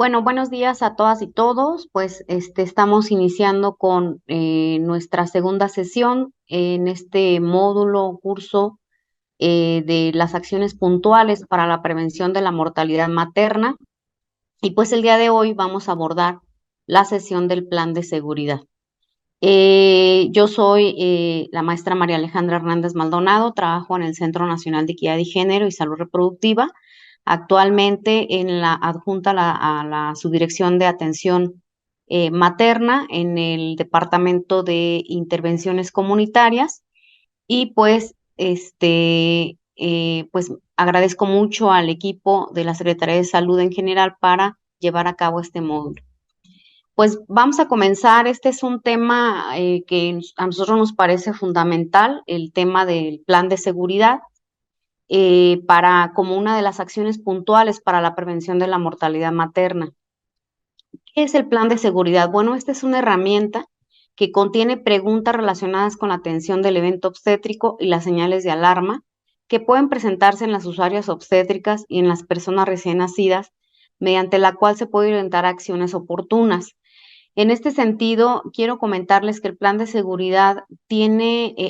Bueno, buenos días a todas y todos. Pues estamos iniciando con nuestra segunda sesión en este módulo o curso de las acciones puntuales para la prevención de la mortalidad materna. Y pues el día de hoy vamos a abordar la sesión del plan de seguridad. Yo soy la maestra María Alejandra Hernández Maldonado, trabajo en el Centro Nacional de Equidad y Género y Salud Reproductiva, actualmente en la adjunta a la Subdirección de Atención Materna en el Departamento de Intervenciones Comunitarias. Y pues, pues agradezco mucho al equipo de la Secretaría de Salud en general para llevar a cabo este módulo. Pues vamos a comenzar. Este es un tema que a nosotros nos parece fundamental, el tema del plan de seguridad, como una de las acciones puntuales para la prevención de la mortalidad materna. ¿Qué es el plan de seguridad? Bueno, esta es una herramienta que contiene preguntas relacionadas con la atención del evento obstétrico y las señales de alarma que pueden presentarse en las usuarias obstétricas y en las personas recién nacidas, mediante la cual se puede orientar acciones oportunas. En este sentido, quiero comentarles que el plan de seguridad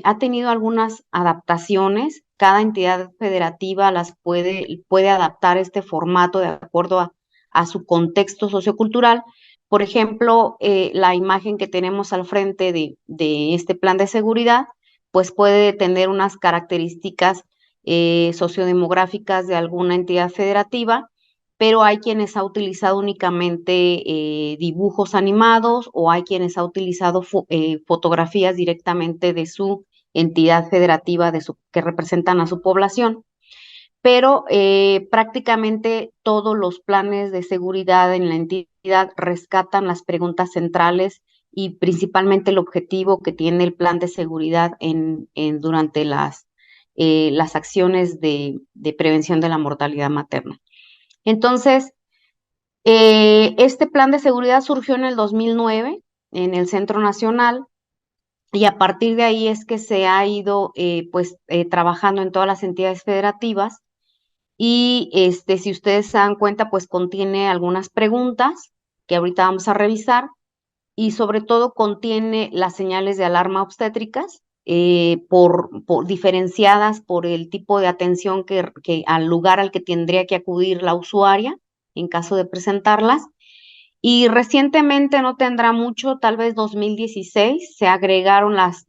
ha tenido algunas adaptaciones. Cada entidad federativa puede adaptar este formato de acuerdo a su contexto sociocultural. Por ejemplo, la imagen que tenemos al frente de este plan de seguridad, pues puede tener unas características sociodemográficas de alguna entidad federativa, pero hay quienes ha utilizado únicamente dibujos animados, o hay quienes ha utilizado fotografías directamente de su entidad federativa que representan a su población. Pero prácticamente todos los planes de seguridad en la entidad rescatan las preguntas centrales y principalmente el objetivo que tiene el plan de seguridad durante las acciones de prevención de la mortalidad materna. Entonces, este plan de seguridad surgió en el 2009 en el Centro Nacional, y a partir de ahí es que se ha ido trabajando en todas las entidades federativas. Y si ustedes se dan cuenta, pues contiene algunas preguntas que ahorita vamos a revisar, y sobre todo contiene las señales de alarma obstétricas, diferenciadas por el tipo de atención al lugar al que tendría que acudir la usuaria en caso de presentarlas. Y recientemente, no tendrá mucho, tal vez 2016, se agregaron las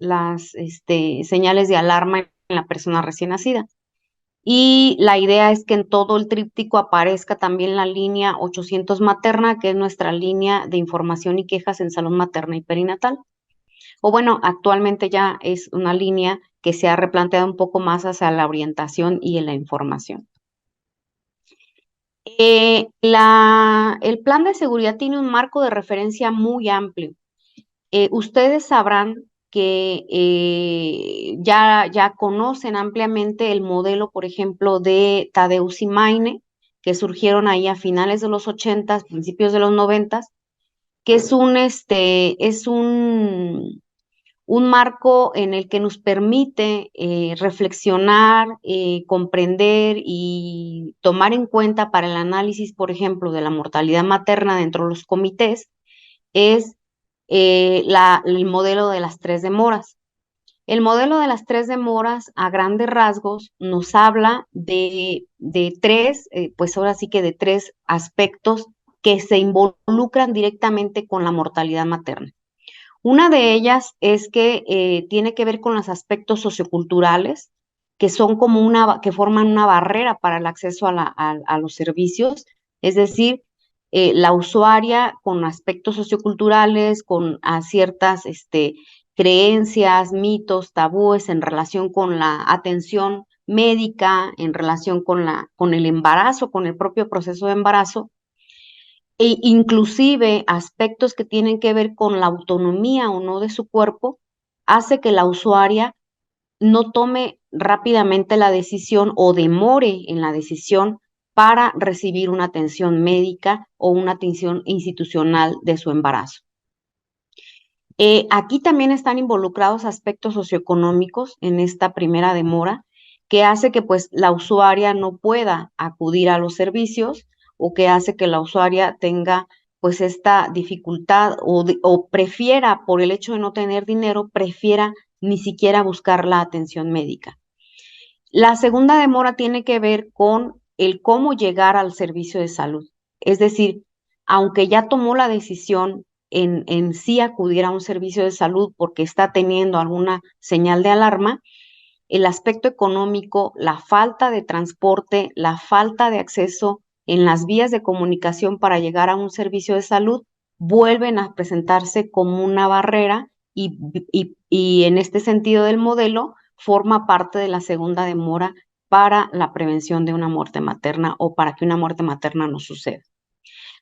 señales de alarma en la persona recién nacida. Y la idea es que en todo el tríptico aparezca también la línea 800 materna, que es nuestra línea de información y quejas en salud materna y perinatal. O bueno, actualmente ya es una línea que se ha replanteado un poco más hacia la orientación y en la información. El plan de seguridad tiene un marco de referencia muy amplio. Ustedes sabrán que ya conocen ampliamente el modelo, por ejemplo, de Tadeusz y Meine, que surgieron ahí a finales de los 80, principios de los 90, que es un marco en el que nos permite reflexionar, comprender y tomar en cuenta para el análisis, por ejemplo, de la mortalidad materna dentro de los comités. Es el modelo de las tres demoras. El modelo de las tres demoras, a grandes rasgos, nos habla de tres, pues ahora sí que de tres aspectos que se involucran directamente con la mortalidad materna. Una de ellas es que tiene que ver con los aspectos socioculturales, que son que forman una barrera para el acceso a los servicios. Es decir, la usuaria con aspectos socioculturales, con ciertas creencias, mitos, tabúes en relación con la atención médica, en relación con el embarazo, con el propio proceso de embarazo, e inclusive aspectos que tienen que ver con la autonomía o no de su cuerpo, hace que la usuaria no tome rápidamente la decisión o demore en la decisión para recibir una atención médica o una atención institucional de su embarazo. Aquí también están involucrados aspectos socioeconómicos en esta primera demora, que hace que pues la usuaria no pueda acudir a los servicios, o que hace que la usuaria tenga pues esta dificultad o prefiera, por el hecho de no tener dinero, prefiera ni siquiera buscar la atención médica. La segunda demora tiene que ver con el cómo llegar al servicio de salud. Es decir, aunque ya tomó la decisión en sí acudir a un servicio de salud porque está teniendo alguna señal de alarma, el aspecto económico, la falta de transporte, la falta de acceso en las vías de comunicación para llegar a un servicio de salud vuelven a presentarse como una barrera y en este sentido del modelo forma parte de la segunda demora para la prevención de una muerte materna o para que una muerte materna no suceda.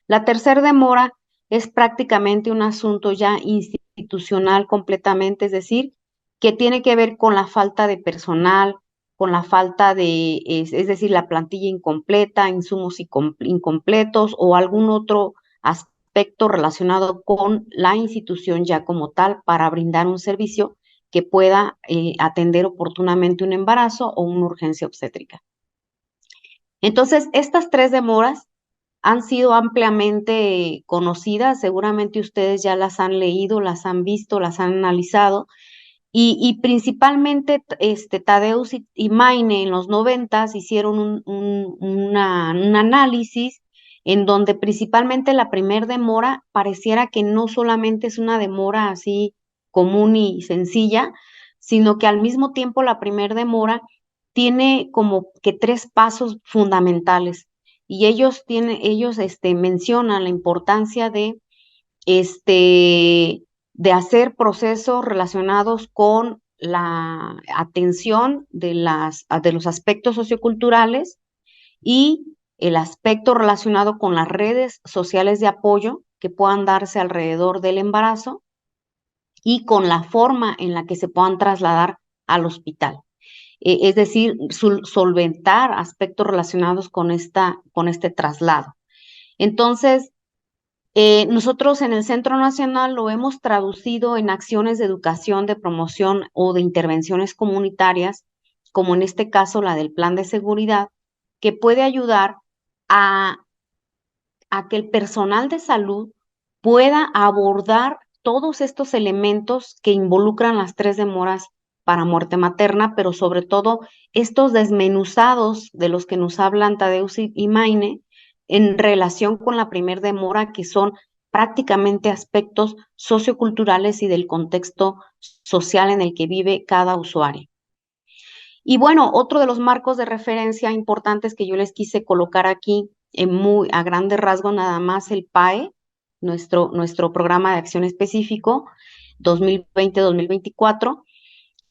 La tercera demora es prácticamente un asunto ya institucional completamente, es decir, que tiene que ver con la falta de personal, con la falta de, es decir, la plantilla incompleta, insumos incompletos o algún otro aspecto relacionado con la institución ya como tal para brindar un servicio que pueda atender oportunamente un embarazo o una urgencia obstétrica. Entonces, estas tres demoras han sido ampliamente conocidas, seguramente ustedes ya las han leído, las han visto, las han analizado, y principalmente Tadeusz y Meine en los 90 hicieron un análisis en donde principalmente la primer demora pareciera que no solamente es una demora así común y sencilla, sino que al mismo tiempo la primer demora tiene como que tres pasos fundamentales y ellos mencionan la importancia de hacer procesos relacionados con la atención de los aspectos socioculturales y el aspecto relacionado con las redes sociales de apoyo que puedan darse alrededor del embarazo y con la forma en la que se puedan trasladar al hospital. Es decir, solventar aspectos relacionados con este traslado. Entonces, nosotros en el Centro Nacional lo hemos traducido en acciones de educación, de promoción o de intervenciones comunitarias, como en este caso la del plan de seguridad, que puede ayudar a, a que el personal de salud pueda abordar todos estos elementos que involucran las tres demoras para muerte materna, pero sobre todo estos desmenuzados de los que nos hablan Tadeusz y Meine en relación con la primer demora, que son prácticamente aspectos socioculturales y del contexto social en el que vive cada usuario. Y bueno, otro de los marcos de referencia importantes que yo les quise colocar aquí, a grandes rasgos nada más, el PAE, nuestro programa de acción específico 2020-2024,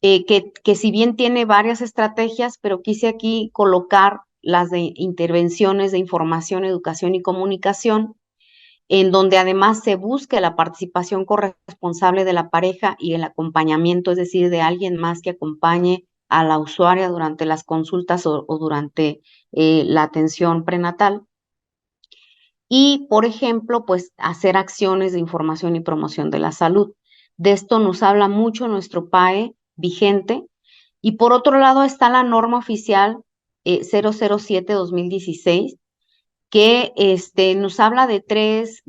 que si bien tiene varias estrategias, pero quise aquí colocar las de intervenciones de información, educación y comunicación, en donde además se busque la participación corresponsable de la pareja y el acompañamiento, es decir, de alguien más que acompañe a la usuaria durante las consultas o durante la atención prenatal. Y, por ejemplo, pues hacer acciones de información y promoción de la salud. De esto nos habla mucho nuestro PAE vigente. Y por otro lado está la norma oficial 007-2016, que nos habla de tres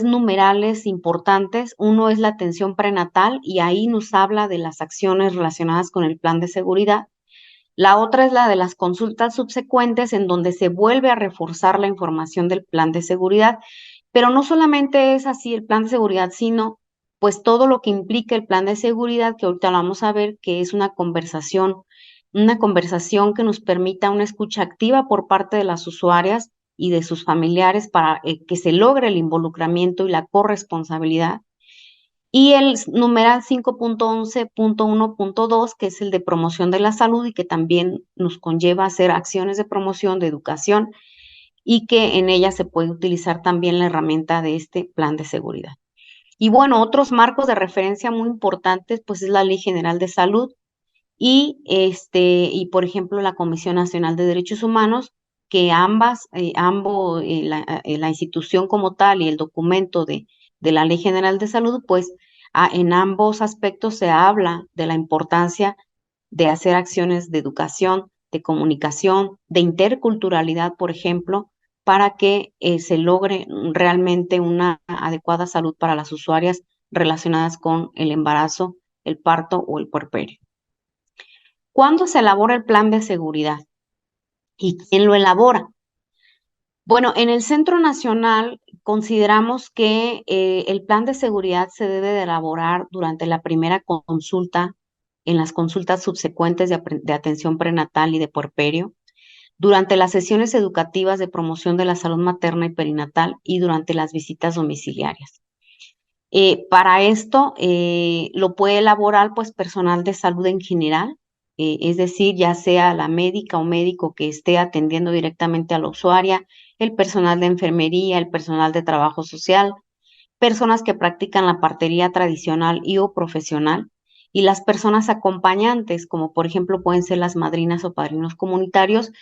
numerales importantes. Uno es la atención prenatal y ahí nos habla de las acciones relacionadas con el plan de seguridad. La otra es la de las consultas subsecuentes, en donde se vuelve a reforzar la información del plan de seguridad. Pero no solamente es así el plan de seguridad, sino pues todo lo que implica el plan de seguridad, que ahorita lo vamos a ver, que es una conversación que nos permita una escucha activa por parte de las usuarias y de sus familiares para que se logre el involucramiento y la corresponsabilidad. Y el numeral 5.11.1.2, que es el de promoción de la salud y que también nos conlleva a hacer acciones de promoción, de educación, y que en ella se puede utilizar también la herramienta de este plan de seguridad. Y bueno, otros marcos de referencia muy importantes, pues es la Ley General de Salud y por ejemplo, la Comisión Nacional de Derechos Humanos, que la institución como tal y el documento de la Ley General de Salud, pues en ambos aspectos se habla de la importancia de hacer acciones de educación, de comunicación, de interculturalidad, por ejemplo, para que se logre realmente una adecuada salud para las usuarias relacionadas con el embarazo, el parto o el puerperio. ¿Cuándo se elabora el plan de seguridad? ¿Y quién lo elabora? Bueno, en el Centro Nacional consideramos que el plan de seguridad se debe de elaborar durante la primera consulta, en las consultas subsecuentes de atención prenatal y de puerperio, durante las sesiones educativas de promoción de la salud materna y perinatal y durante las visitas domiciliarias. Para esto lo puede elaborar pues personal de salud en general, es decir, ya sea la médica o médico que esté atendiendo directamente a la usuaria, el personal de enfermería, el personal de trabajo social, personas que practican la partería tradicional y o profesional, y las personas acompañantes, como por ejemplo pueden ser las madrinas o padrinos comunitarios,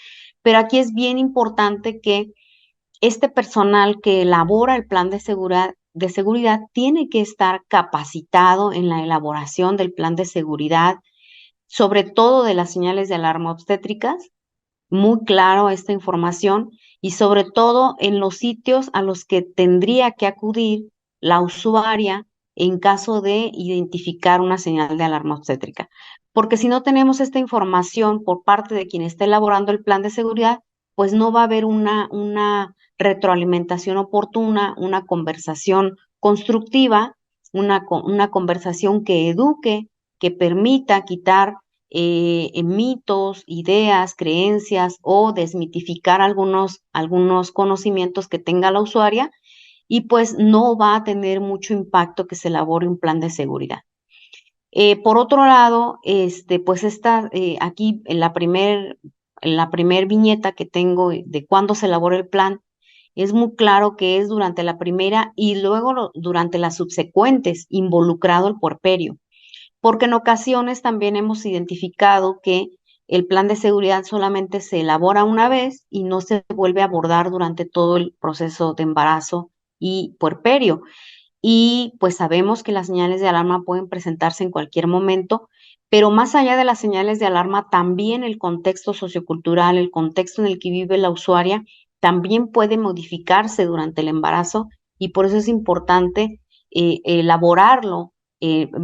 pero aquí es bien importante que este personal que elabora el plan de seguridad tiene que estar capacitado en la elaboración del plan de seguridad, sobre todo de las señales de alarma obstétricas, muy claro esta información, y sobre todo en los sitios a los que tendría que acudir la usuaria en caso de identificar una señal de alarma obstétrica. Porque si no tenemos esta información por parte de quien está elaborando el plan de seguridad, pues no va a haber una retroalimentación oportuna, una conversación constructiva, una conversación que eduque, que permita quitar mitos, ideas, creencias o desmitificar algunos conocimientos que tenga la usuaria, y pues no va a tener mucho impacto que se elabore un plan de seguridad. Por otro lado, pues aquí en la primer viñeta que tengo de cuándo se elabora el plan, es muy claro que es durante la primera y luego durante las subsecuentes, involucrado el puerperio, porque en ocasiones también hemos identificado que el plan de seguridad solamente se elabora una vez y no se vuelve a abordar durante todo el proceso de embarazo y puerperio. Y pues sabemos que las señales de alarma pueden presentarse en cualquier momento, pero más allá de las señales de alarma, también el contexto sociocultural, el contexto en el que vive la usuaria, también puede modificarse durante el embarazo, y por eso es importante elaborarlo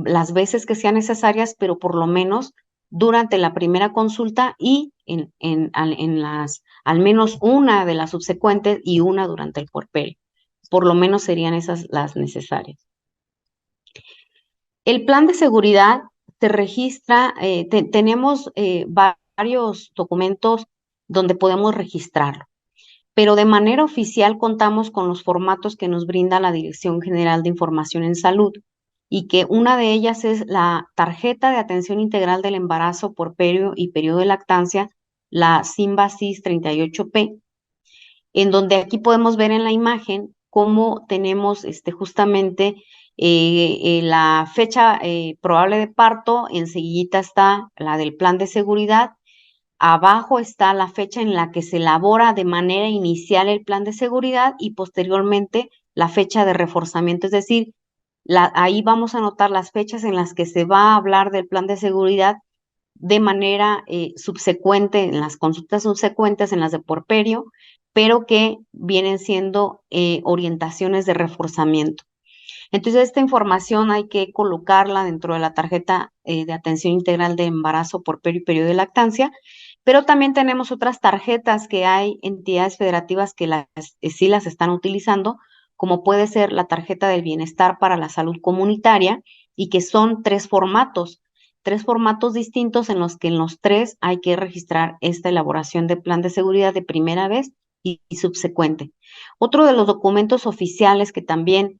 las veces que sean necesarias, pero por lo menos durante la primera consulta y al menos una de las subsecuentes y una durante el puerperio. Por lo menos serían esas las necesarias. El plan de seguridad se registra, tenemos varios documentos donde podemos registrarlo, pero de manera oficial contamos con los formatos que nos brinda la Dirección General de Información en Salud, y que una de ellas es la Tarjeta de Atención Integral del Embarazo, Puerperio y Periodo de Lactancia, la SIMBA-SIS 38P, en donde aquí podemos ver en la imagen cómo tenemos justamente la fecha probable de parto, enseguida está la del plan de seguridad, abajo está la fecha en la que se elabora de manera inicial el plan de seguridad y posteriormente la fecha de reforzamiento, es decir, ahí vamos a anotar las fechas en las que se va a hablar del plan de seguridad de manera subsecuente, en las consultas subsecuentes, en las de puerperio, pero que vienen siendo orientaciones de reforzamiento. Entonces, esta información hay que colocarla dentro de la tarjeta de atención integral de embarazo, puerperio y periodo de lactancia, pero también tenemos otras tarjetas que hay entidades federativas que sí las están utilizando, como puede ser la tarjeta del bienestar para la salud comunitaria, y que son tres formatos distintos en los que en los tres hay que registrar esta elaboración de plan de seguridad de primera vez y subsecuente. Otro de los documentos oficiales que también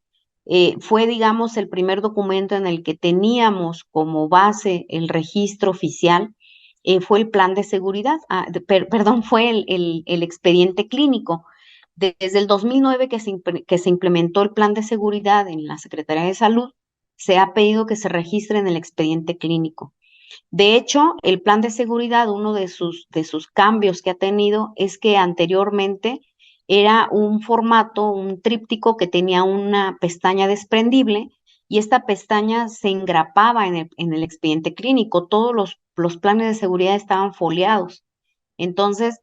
fue, digamos, el primer documento en el que teníamos como base el registro oficial, fue el plan de seguridad, perdón, fue el expediente clínico. Desde el 2009 que se implementó el plan de seguridad en la Secretaría de Salud, se ha pedido que se registre en el expediente clínico. De hecho, el plan de seguridad, uno de sus cambios que ha tenido es que anteriormente era un formato, un tríptico que tenía una pestaña desprendible, y esta pestaña se engrapaba en el expediente clínico. Todos los planes de seguridad estaban foliados. Entonces,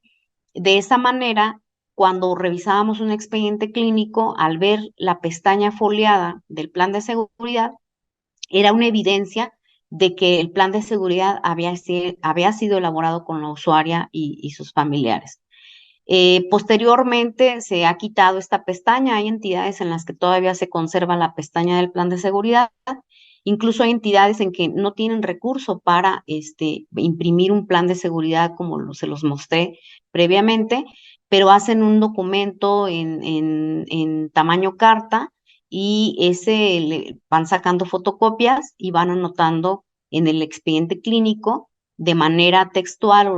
de esa manera, cuando revisábamos un expediente clínico, al ver la pestaña foliada del plan de seguridad, era una evidencia de que el plan de seguridad había sido elaborado con la usuaria y sus familiares. Posteriormente se ha quitado esta pestaña. Hay entidades en las que todavía se conserva la pestaña del plan de seguridad. Incluso hay entidades en que no tienen recurso para imprimir un plan de seguridad como se los mostré previamente, pero hacen un documento en tamaño carta y van sacando fotocopias y van anotando en el expediente clínico de manera textual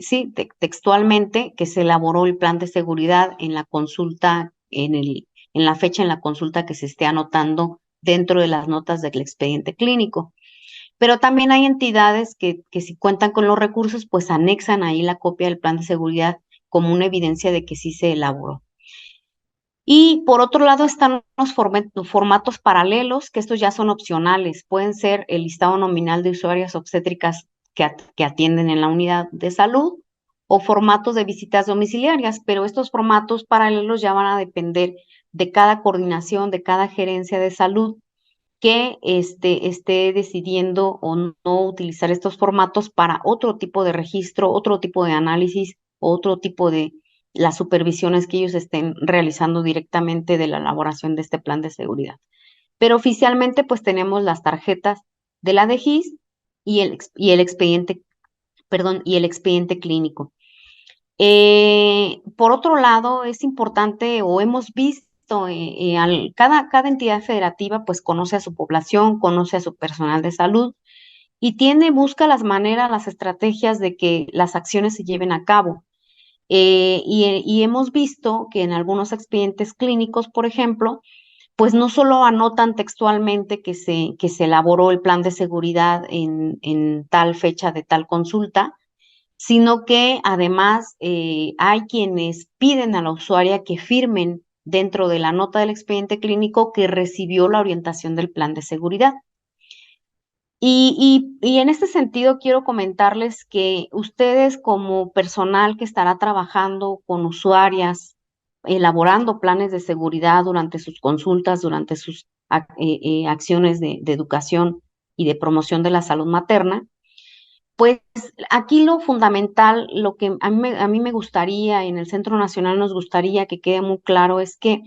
sí, textualmente, que se elaboró el plan de seguridad en la consulta, en la fecha en la consulta que se esté anotando dentro de las notas del expediente clínico. Pero también hay entidades que si cuentan con los recursos, pues anexan ahí la copia del plan de seguridad como una evidencia de que sí se elaboró. Y por otro lado están los formatos paralelos, que estos ya son opcionales. Pueden ser el listado nominal de usuarias obstétricas que atienden en la unidad de salud o formatos de visitas domiciliarias, pero estos formatos paralelos ya van a depender de cada coordinación, de cada gerencia de salud que esté decidiendo o no utilizar estos formatos para otro tipo de registro, otro tipo de análisis, otro tipo de las supervisiones que ellos estén realizando directamente de la elaboración de este plan de seguridad. Pero oficialmente pues tenemos las tarjetas de la DGIS y el expediente, perdón, y el expediente clínico. Por otro lado, es importante o hemos visto, cada entidad federativa pues conoce a su población, conoce a su personal de salud y busca las maneras, las estrategias de que las acciones se lleven a cabo. Y hemos visto que en algunos expedientes clínicos, por ejemplo, pues no solo anotan textualmente que se elaboró el plan de seguridad en tal fecha de tal consulta, sino que además hay quienes piden a la usuaria que firmen dentro de la nota del expediente clínico que recibió la orientación del plan de seguridad. Y en este sentido quiero comentarles que ustedes como personal que estará trabajando con usuarias, elaborando planes de seguridad durante sus consultas, durante sus acciones de educación y de promoción de la salud materna, pues aquí lo fundamental, lo que a mí me gustaría, en el Centro Nacional nos gustaría que quede muy claro, es que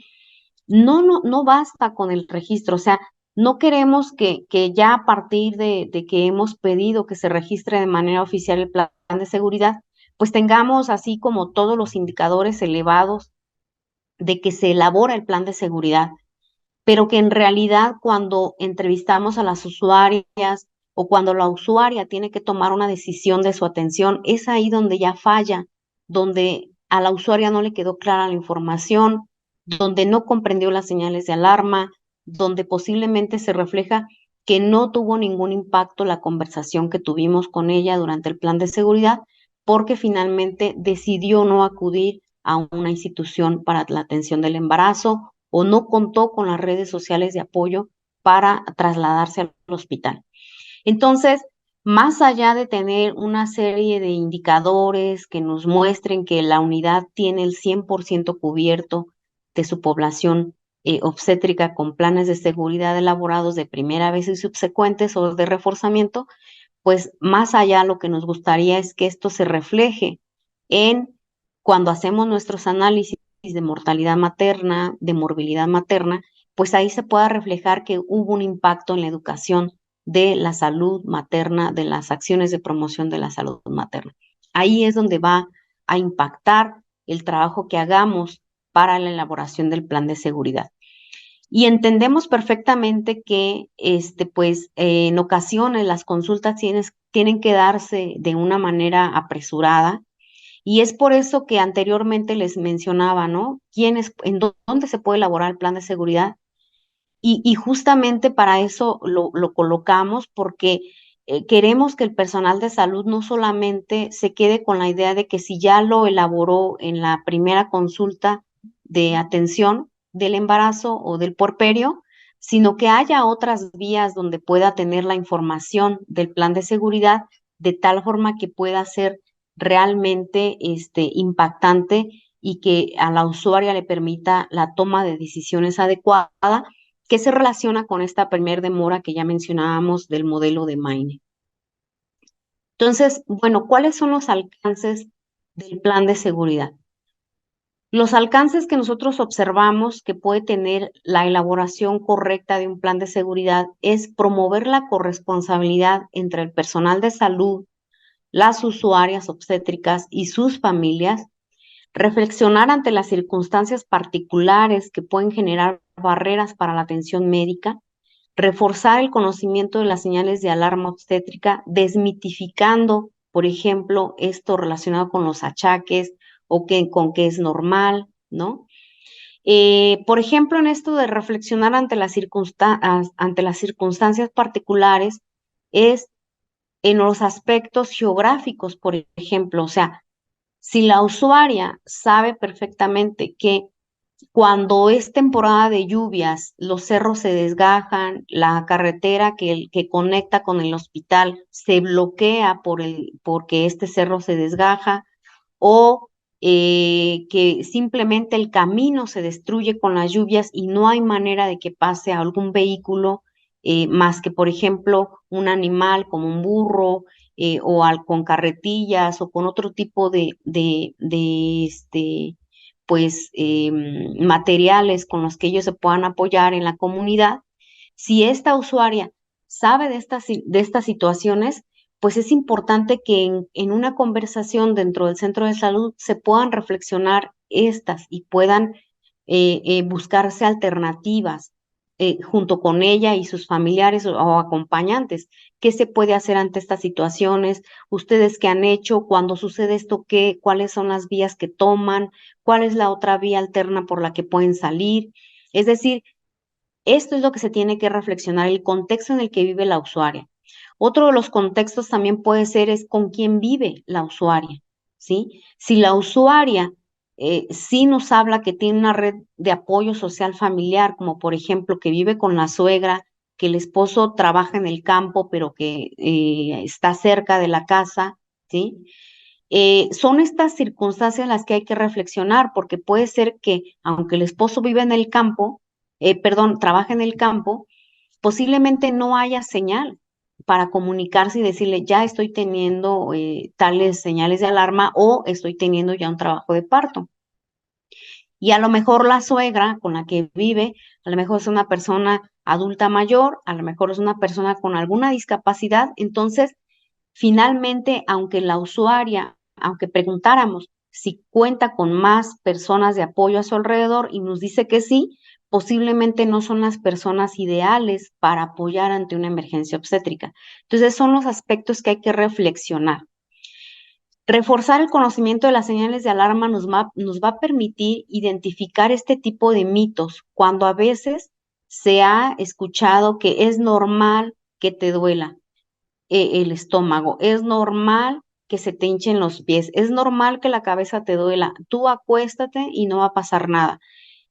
no basta con el registro. O sea, no queremos que ya a partir de que hemos pedido que se registre de manera oficial el plan de seguridad, pues tengamos así como todos los indicadores elevados de que se elabora el plan de seguridad, pero que en realidad cuando entrevistamos a las usuarias o cuando la usuaria tiene que tomar una decisión de su atención, es ahí donde ya falla, donde a la usuaria no le quedó clara la información, donde no comprendió las señales de alarma, donde posiblemente se refleja que no tuvo ningún impacto la conversación que tuvimos con ella durante el plan de seguridad, porque finalmente decidió no acudir a una institución para la atención del embarazo o no contó con las redes sociales de apoyo para trasladarse al hospital. Entonces, más allá de tener una serie de indicadores que nos muestren que la unidad tiene el 100% cubierto de su población obstétrica con planes de seguridad elaborados de primera vez y subsecuentes o de reforzamiento, pues más allá lo que nos gustaría es que esto se refleje en cuando hacemos nuestros análisis de mortalidad materna, de morbilidad materna, pues ahí se pueda reflejar que hubo un impacto en la educación de la salud materna, de las acciones de promoción de la salud materna. Ahí es donde va a impactar el trabajo que hagamos para la elaboración del plan de seguridad. Y entendemos perfectamente que pues, en ocasiones las consultas tienen que darse de una manera apresurada, y es por eso que anteriormente les mencionaba, ¿no? ¿Dónde se puede elaborar el plan de seguridad? Y justamente para eso lo colocamos, porque queremos que el personal de salud no solamente se quede con la idea de que si ya lo elaboró en la primera consulta de atención del embarazo o del puerperio, sino que haya otras vías donde pueda tener la información del plan de seguridad de tal forma que pueda ser realmente impactante y que a la usuaria le permita la toma de decisiones adecuada, que se relaciona con esta primer demora que ya mencionábamos del modelo de Maine. Entonces, bueno, ¿cuáles son los alcances del plan de seguridad? Los alcances que nosotros observamos que puede tener la elaboración correcta de un plan de seguridad es promover la corresponsabilidad entre el personal de salud, las usuarias obstétricas y sus familias, reflexionar ante las circunstancias particulares que pueden generar barreras para la atención médica, reforzar el conocimiento de las señales de alarma obstétrica, desmitificando, por ejemplo, esto relacionado con los achaques o con qué es normal, ¿no? Por ejemplo, en esto de reflexionar ante las circunstancias particulares, es en los aspectos geográficos, por ejemplo, o sea, si la usuaria sabe perfectamente que cuando es temporada de lluvias, los cerros se desgajan, la carretera que conecta con el hospital se bloquea porque este cerro se desgaja, o que simplemente el camino se destruye con las lluvias y no hay manera de que pase algún vehículo más que, por ejemplo, un animal como un burro con carretillas o con otro tipo pues, materiales con los que ellos se puedan apoyar en la comunidad. Si esta usuaria sabe de estas situaciones, pues es importante que en una conversación dentro del centro de salud se puedan reflexionar estas y puedan buscarse alternativas junto con ella y sus familiares o acompañantes. ¿Qué se puede hacer ante estas situaciones? ¿Ustedes qué han hecho? Cuando sucede esto, ¿qué? ¿Cuáles son las vías que toman? ¿Cuál es la otra vía alterna por la que pueden salir? Es decir, esto es lo que se tiene que reflexionar, el contexto en el que vive la usuaria. Otro de los contextos también puede ser es con quién vive la usuaria, ¿sí? Si la usuaria sí nos habla que tiene una red de apoyo social familiar, como por ejemplo que vive con la suegra, que el esposo trabaja en el campo, pero que está cerca de la casa, ¿sí? Son estas circunstancias las que hay que reflexionar, porque puede ser que aunque el esposo vive en el campo, trabaja en el campo, posiblemente no haya señal para comunicarse y decirle, ya estoy teniendo tales señales de alarma o estoy teniendo ya un trabajo de parto. Y a lo mejor la suegra con la que vive, a lo mejor es una persona adulta mayor, a lo mejor es una persona con alguna discapacidad, entonces finalmente, aunque la usuaria, aunque preguntáramos si cuenta con más personas de apoyo a su alrededor y nos dice que sí, posiblemente no son las personas ideales para apoyar ante una emergencia obstétrica. Entonces, son los aspectos que hay que reflexionar. Reforzar el conocimiento de las señales de alarma nos va a permitir identificar este tipo de mitos, cuando a veces se ha escuchado que es normal que te duela el estómago, es normal que se te hinchen los pies, es normal que la cabeza te duela, tú acuéstate y no va a pasar nada,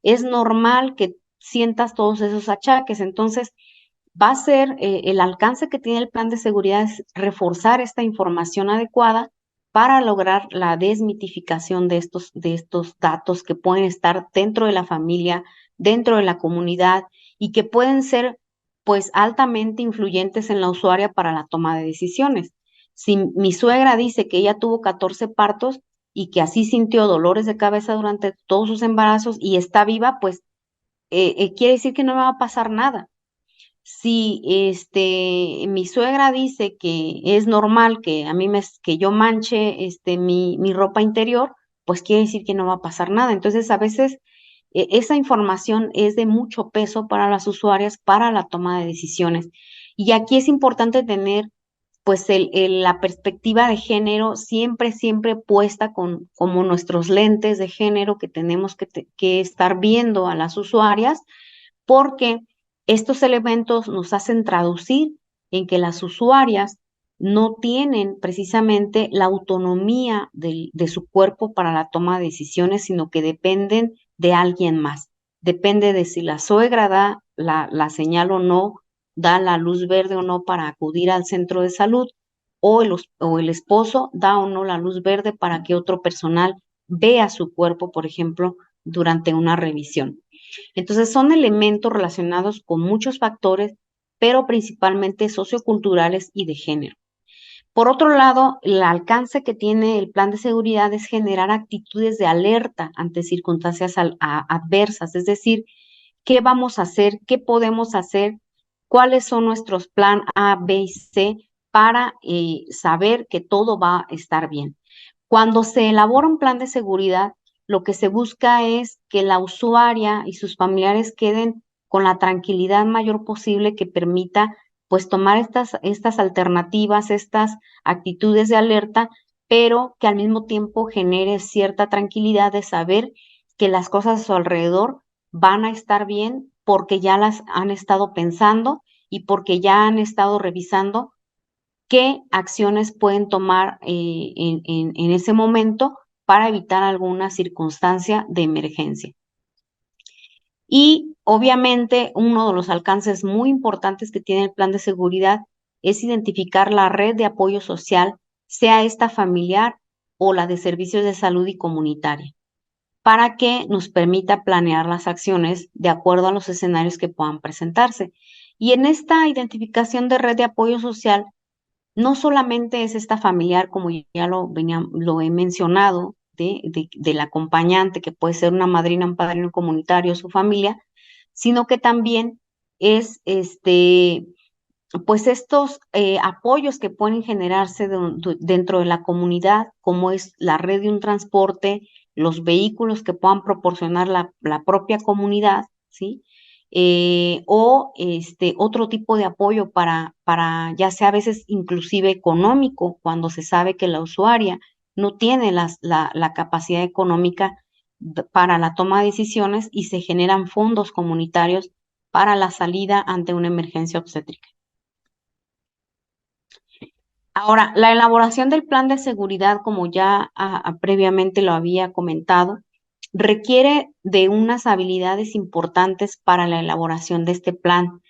es normal que sientas todos esos achaques, entonces va a ser el alcance que tiene el plan de seguridad es reforzar esta información adecuada para lograr la desmitificación de estos datos que pueden estar dentro de la familia, dentro de la comunidad y que pueden ser pues altamente influyentes en la usuaria para la toma de decisiones. Si mi suegra dice que ella tuvo 14 partos y que así sintió dolores de cabeza durante todos sus embarazos y está viva, pues quiere decir que no me va a pasar nada. Si mi suegra dice que es normal que que yo manche mi ropa interior, pues quiere decir que no va a pasar nada. Entonces, a veces esa información es de mucho peso para las usuarias para la toma de decisiones. Y aquí es importante tener pues la perspectiva de género siempre, siempre puesta como nuestros lentes de género que tenemos que estar viendo a las usuarias porque estos elementos nos hacen traducir en que las usuarias no tienen precisamente la autonomía de su cuerpo para la toma de decisiones, sino que dependen de alguien más. Depende de si la suegra da la señal o no, da la luz verde o no para acudir al centro de salud, o el esposo da o no la luz verde para que otro personal vea su cuerpo, por ejemplo, durante una revisión. Entonces, son elementos relacionados con muchos factores, pero principalmente socioculturales y de género. Por otro lado, el alcance que tiene el plan de seguridad es generar actitudes de alerta ante circunstancias adversas, es decir, qué vamos a hacer, qué podemos hacer, cuáles son nuestros plan A, B y C para saber que todo va a estar bien. Cuando se elabora un plan de seguridad, lo que se busca es que la usuaria y sus familiares queden con la tranquilidad mayor posible que permita pues tomar estas alternativas, estas actitudes de alerta, pero que al mismo tiempo genere cierta tranquilidad de saber que las cosas a su alrededor van a estar bien porque ya las han estado pensando y porque ya han estado revisando qué acciones pueden tomar en ese momento para evitar alguna circunstancia de emergencia. Y obviamente uno de los alcances muy importantes que tiene el plan de seguridad es identificar la red de apoyo social, sea esta familiar o la de servicios de salud y comunitaria, para que nos permita planear las acciones de acuerdo a los escenarios que puedan presentarse. Y en esta identificación de red de apoyo social, no solamente es esta familiar, como ya lo he mencionado, del acompañante, que puede ser una madrina, un padrino comunitario, su familia, sino que también es pues estos apoyos que pueden generarse dentro de la comunidad, como es la red de un transporte, los vehículos que puedan proporcionar la propia comunidad, ¿sí? O otro tipo de apoyo para, ya sea a veces inclusive económico, cuando se sabe que la usuaria no tiene la capacidad económica para la toma de decisiones y se generan fondos comunitarios para la salida ante una emergencia obstétrica. Ahora, la elaboración del plan de seguridad, como ya previamente lo había comentado, requiere de unas habilidades importantes para la elaboración de este plan.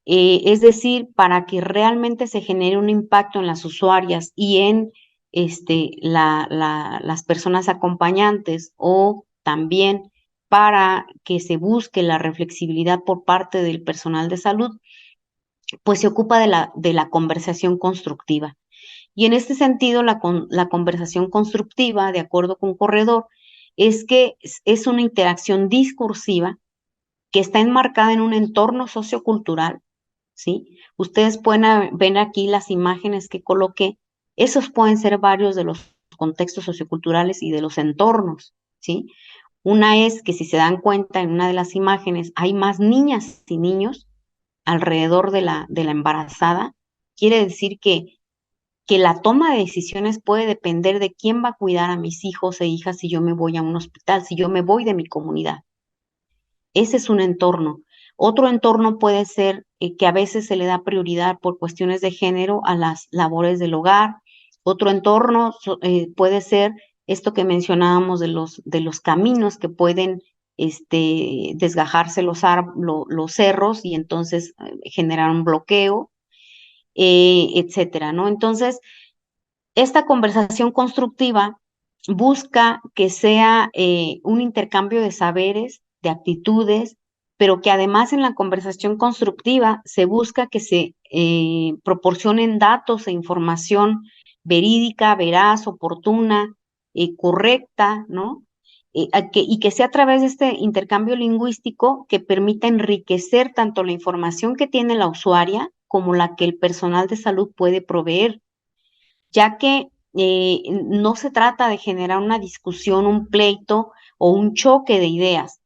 Es decir, para que realmente se genere un impacto en las usuarias y en las personas acompañantes, o también para que se busque la reflexibilidad por parte del personal de salud, pues se ocupa de la conversación constructiva. Y en este sentido, la conversación constructiva, de acuerdo con Corredor, es que es una interacción discursiva que está enmarcada en un entorno sociocultural, ¿sí? Ustedes pueden ver aquí las imágenes que coloqué. Esos pueden ser varios de los contextos socioculturales y de los entornos, ¿sí? Una es que, si se dan cuenta, en una de las imágenes hay más niñas y niños alrededor de la embarazada. Quiere decir que la toma de decisiones puede depender de quién va a cuidar a mis hijos e hijas si yo me voy a un hospital, si yo me voy de mi comunidad. Ese es un entorno. Otro entorno puede ser que a veces se le da prioridad por cuestiones de género a las labores del hogar. Otro entorno puede ser esto que mencionábamos de los caminos que pueden desgajarse los cerros y entonces generar un bloqueo, etcétera, ¿no? Entonces, esta conversación constructiva busca que sea un intercambio de saberes, de actitudes, pero que además en la conversación constructiva se busca que se proporcionen datos e información verídica, veraz, oportuna, correcta, ¿no? Y que sea a través de este intercambio lingüístico que permita enriquecer tanto la información que tiene la usuaria como la que el personal de salud puede proveer, ya que no se trata de generar una discusión, un pleito o un choque de ideas.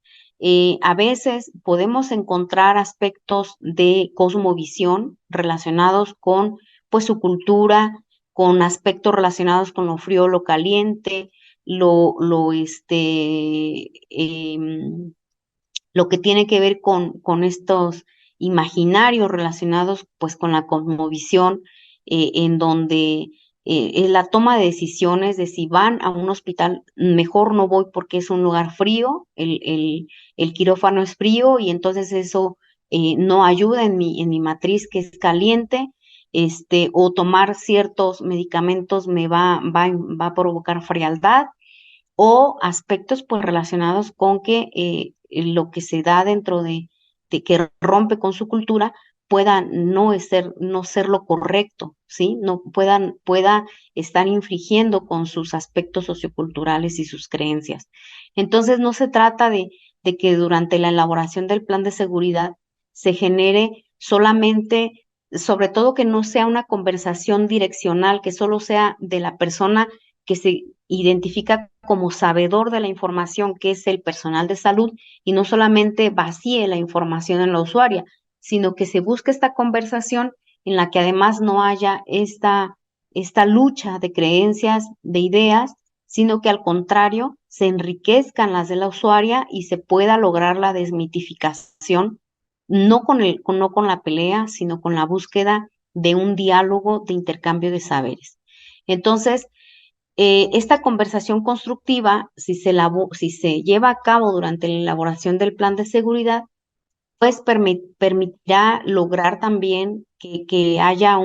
A veces podemos encontrar aspectos de cosmovisión relacionados con, pues, su cultura, con aspectos relacionados con lo frío, lo caliente, lo que tiene que ver con estos imaginarios relacionados, pues, con la cosmovisión, en donde en la toma de decisiones de si van a un hospital, mejor no voy porque es un lugar frío, el quirófano es frío y entonces eso no ayuda en mi matriz, que es caliente, o tomar ciertos medicamentos me va a provocar frialdad. o aspectos pues relacionados con que lo que se da dentro de que rompe con su cultura pueda no ser lo correcto, ¿sí? No pueda estar infringiendo con sus aspectos socioculturales y sus creencias. Entonces, no se trata de que durante la elaboración del plan de seguridad se genere solamente, sobre todo que no sea una conversación direccional, que solo sea de la persona que se identifica como sabedor de la información, que es el personal de salud, y no solamente vacíe la información en la usuaria, sino que se busque esta conversación en la que además no haya esta lucha de creencias, de ideas, sino que al contrario se enriquezcan las de la usuaria y se pueda lograr la desmitificación, no con la pelea, sino con la búsqueda de un diálogo de intercambio de saberes. Entonces, esta conversación constructiva, si se lleva a cabo durante la elaboración del plan de seguridad, pues permitirá lograr también que haya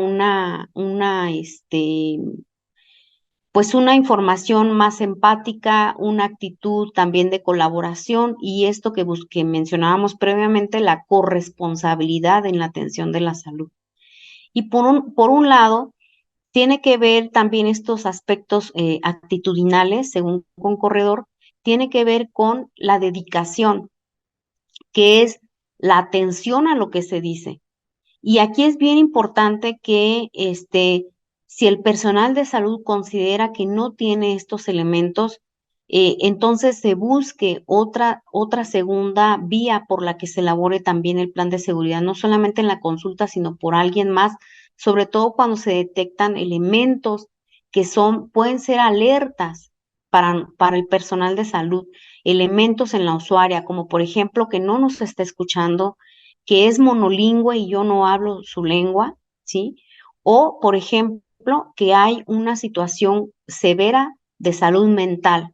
pues una información más empática, una actitud también de colaboración y esto que mencionábamos previamente, la corresponsabilidad en la atención de la salud. Y por un lado, tiene que ver también estos aspectos actitudinales, según un corredor, tiene que ver con la dedicación, que es la atención a lo que se dice. Y aquí es bien importante que si el personal de salud considera que no tiene estos elementos, entonces se busque otra segunda vía por la que se elabore también el plan de seguridad, no solamente en la consulta, sino por alguien más, sobre todo cuando se detectan elementos que pueden ser alertas para el personal de salud, elementos en la usuaria, como por ejemplo que no nos está escuchando, que es monolingüe y yo no hablo su lengua, ¿sí? O, por ejemplo, que hay una situación severa de salud mental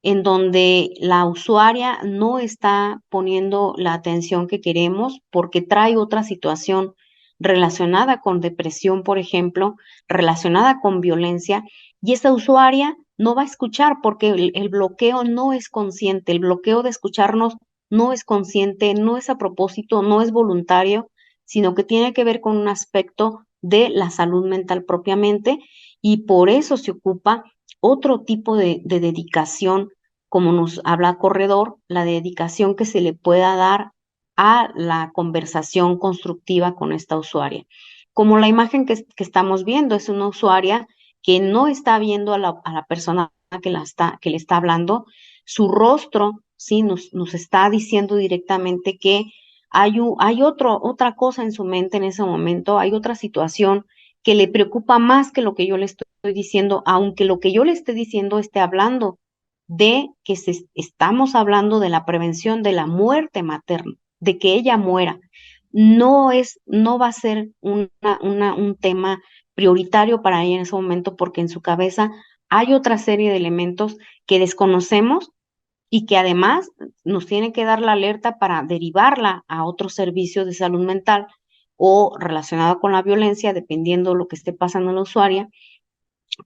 en donde la usuaria no está poniendo la atención que queremos porque trae otra situación relacionada con depresión, por ejemplo, relacionada con violencia, y esa usuaria no va a escuchar porque el bloqueo no es consciente, el bloqueo de escucharnos no es consciente, no es a propósito, no es voluntario, sino que tiene que ver con un aspecto de la salud mental propiamente, y por eso se ocupa otro tipo de dedicación, como nos habla Corredor, la dedicación que se le pueda dar a la conversación constructiva con esta usuaria. Como la imagen que estamos viendo es una usuaria que no está viendo a la persona que le está hablando, su rostro sí nos está diciendo directamente que hay otra cosa en su mente en ese momento, hay otra situación que le preocupa más que lo que yo le estoy diciendo, aunque lo que yo le esté diciendo esté hablando de que estamos hablando de la prevención de la muerte materna, de que ella muera. No va a ser un tema prioritario para ella en ese momento porque en su cabeza hay otra serie de elementos que desconocemos y que además nos tiene que dar la alerta para derivarla a otros servicios de salud mental o relacionado con la violencia, dependiendo de lo que esté pasando en la usuaria.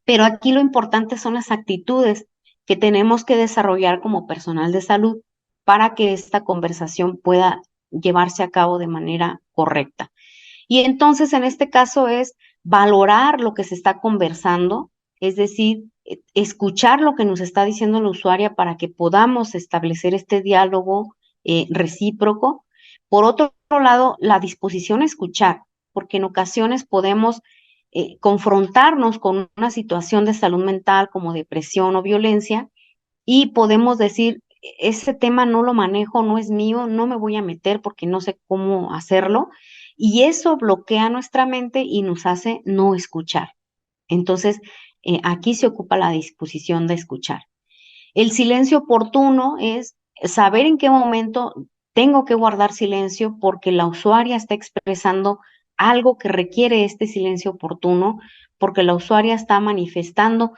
Pero aquí lo importante son las actitudes que tenemos que desarrollar como personal de salud para que esta conversación pueda llevarse a cabo de manera correcta. Y entonces en este caso es valorar lo que se está conversando, es decir, escuchar lo que nos está diciendo la usuaria para que podamos establecer este diálogo recíproco. Por otro lado, la disposición a escuchar, porque en ocasiones podemos confrontarnos con una situación de salud mental como depresión o violencia y podemos decir, ese tema no lo manejo, no es mío, no me voy a meter porque no sé cómo hacerlo. Y eso bloquea nuestra mente y nos hace no escuchar. Entonces, aquí se ocupa la disposición de escuchar. El silencio oportuno es saber en qué momento tengo que guardar silencio porque la usuaria está expresando algo que requiere este silencio oportuno, porque la usuaria está manifestando